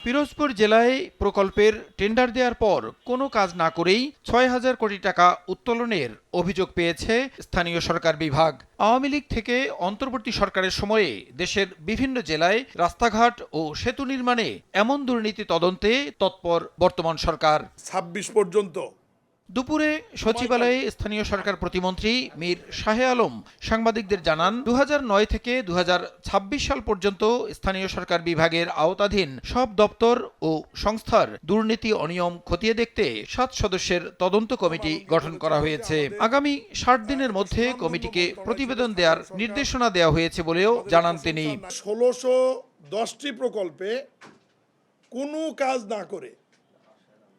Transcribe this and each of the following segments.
পিরোজপুর জেলায় প্রকল্পের টেন্ডার দেওয়ার পর কোনো কাজ না করেই ৬,০০০ কোটি টাকা উত্তোলনের অভিযোগ পেয়েছে স্থানীয় সরকার বিভাগ। আওয়ামী লীগ থেকে অন্তর্বর্তী সরকারের সময়ে দেশের বিভিন্ন জেলায় রাস্তাঘাট ও সেতু নির্মাণে এমন দুর্নীতি তদন্তে তৎপর বর্তমান সরকার। ২৬ পর্যন্ত দুপুরে সচিবালয়ে স্থানীয় সরকার প্রতিমন্ত্রী মীর শাহে আলম সাংবাদিকদের জানান ২০০৯ থেকে ২০২৬ সাল পর্যন্ত স্থানীয় সরকার বিভাগের আওতাধীন সব দপ্তর ও সংস্থার দুর্নীতি অনিয়ম খতিয়ে দেখতে ৭ সদস্যের তদন্ত কমিটি গঠন করা হয়েছে। আগামী ৬০ দিনের মধ্যে কমিটিকে প্রতিবেদন দেওয়ার নির্দেশনা দেওয়া হয়েছে বলেও জানান তিনি। ১৬১০টি প্রকল্পে কোনো কাজ না করে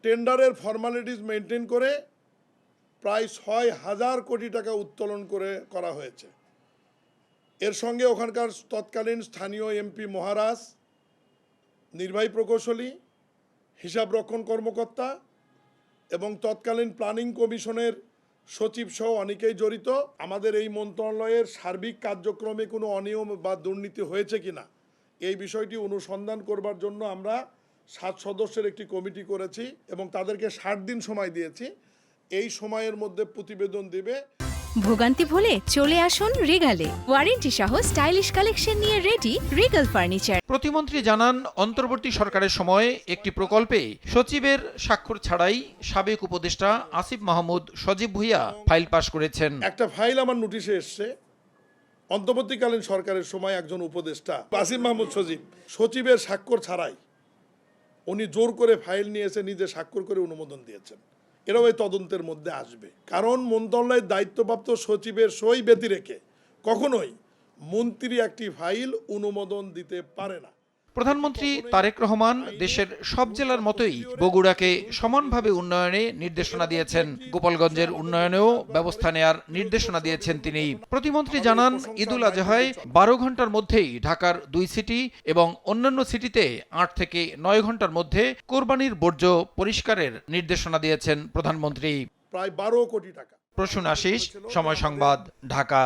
টেন্ডারের ফর্মালিটিস মেনটেন করে প্রায় ৬,০০০ কোটি টাকা উত্তোলন করা হয়েছে। এর সঙ্গে ওখানকার তৎকালীন স্থানীয় এমপি মহারাজ, নির্বাহী প্রকৌশলী, হিসাবরক্ষণ কর্মকর্তা এবং তৎকালীন প্ল্যানিং কমিশনের সচিব সহ অনেকেই জড়িত। আমাদের এই মন্ত্রণালয়ের সার্বিক কার্যক্রমে কোনো অনিয়ম বা দুর্নীতি হয়েছে কিনা এই বিষয়টি অনুসন্ধান করবার জন্য আমরা ৭ সদস্যের একটি কমিটি করেছি এবং তাদেরকে ৬০ দিন সময় দিয়েছি। এই সময়ের মধ্যে প্রতিবেদন দেবে। ভোগান্তি ভুলে চলে আসুন রিগালে, ওয়ারেন্টি সহ স্টাইলিশ কালেকশন নিয়ে রেডি রিগাল ফার্নিচার। প্রতিমন্ত্রী জানান অন্তর্বর্তী সরকারের সময়ে একটি প্রকল্পে সচিবের স্বাক্ষর ছাড়াই সাবেক উপদেষ্টা আসিফ মাহমুদ সজীব ভুইয়া ফাইল পাশ করেছেন। একটা ফাইল আমার নোটিশে এসছে, অন্তর্বর্তীকালীন সরকারের সময় একজন উপদেষ্টা আসিফ মাহমুদ সচিবের স্বাক্ষর ছাড়াই উনি জোর করে ফাইল নিয়ে এসে নিজে স্বাক্ষর করে অনুমোদন দিয়েছেন। এরাও এই তদন্তের মধ্যে আসবে, কারণ মন্ত্রণালয়ের দায়িত্বপ্রাপ্ত সচিবের সই ব্যতি রেখে কখনোই মন্ত্রী একটি ফাইল অনুমোদন দিতে পারে না। প্রধানমন্ত্রী তারেক রহমান দেশের সব জেলার মতোই বগুড়াকে সমানভাবে উন্নয়নে নির্দেশনা দিয়েছেন। গোপালগঞ্জের উন্নয়নেও ব্যবস্থা নেয়ার নির্দেশনা দিয়েছেন তিনি। প্রতিমন্ত্রী জানান ঈদুল আজহায় ১২ ঘন্টার মধ্যেই ঢাকার ২ সিটি এবং অন্যান্য সিটিতে ৮ থেকে ৯ ঘন্টার মধ্যে কোরবানির বর্জ্য পরিষ্কারের নির্দেশনা দিয়েছেন প্রধানমন্ত্রী। প্রায় ১২ কোটি টাকা। প্রসূন আশিস, সময় সংবাদ, ঢাকা।